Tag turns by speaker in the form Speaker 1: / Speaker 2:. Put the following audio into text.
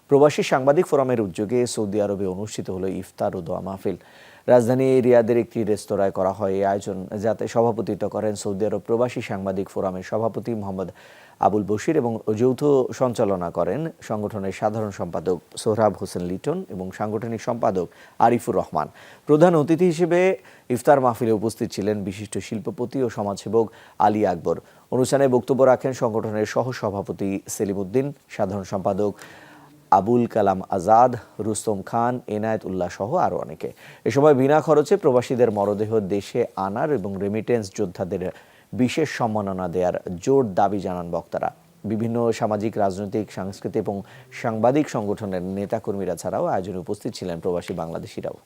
Speaker 1: প্রবাসী সাংবাদিক ফোরামের উদ্যোগে সৌদি আরবে অনুষ্ঠিত হলো ইফতার ও দোয়া মাহফিল। রাজধানী রিয়াদের একটি রেস্তোরাঁয় করা হয় এই আয়োজন, যাতে সভাপতিত্ব করেন সৌদি আরব প্রবাসী সাংবাদিক ফোরামের সভাপতি মোহাম্মদ আবুল বশির এবং যৌথ সঞ্চালনা করেন সংগঠনের সাধারণ সম্পাদক সোহরাব হোসেন লিটন এবং সাংগঠনিক সম্পাদক আরিফুর রহমান। প্রধান অতিথি হিসেবে ইফতার মাহফিলে উপস্থিত ছিলেন বিশিষ্ট শিল্পপতি ও সমাজসেবক আলী আকবর। অনুষ্ঠানে বক্তব্য রাখেন সংগঠনের সহসভাপতি সেলিম উদ্দিন, সাধারণ সম্পাদক আবুল কালাম আজাদ, রুস্তম খান, এনায়েত উল্লাহ সহ আরও অনেকে। এ সময় বিনা খরচে প্রবাসীদের মরদেহ দেশে আনার এবং রেমিটেন্স যোদ্ধাদের বিশেষ সম্মাননা দেওয়ার জোর দাবি জানান বক্তারা। বিভিন্ন সামাজিক, রাজনৈতিক, সাংস্কৃতিক এবং সাংবাদিক সংগঠনের নেতাকর্মীরা ছাড়াও আয়োজনে উপস্থিত ছিলেন প্রবাসী বাংলাদেশিরাও।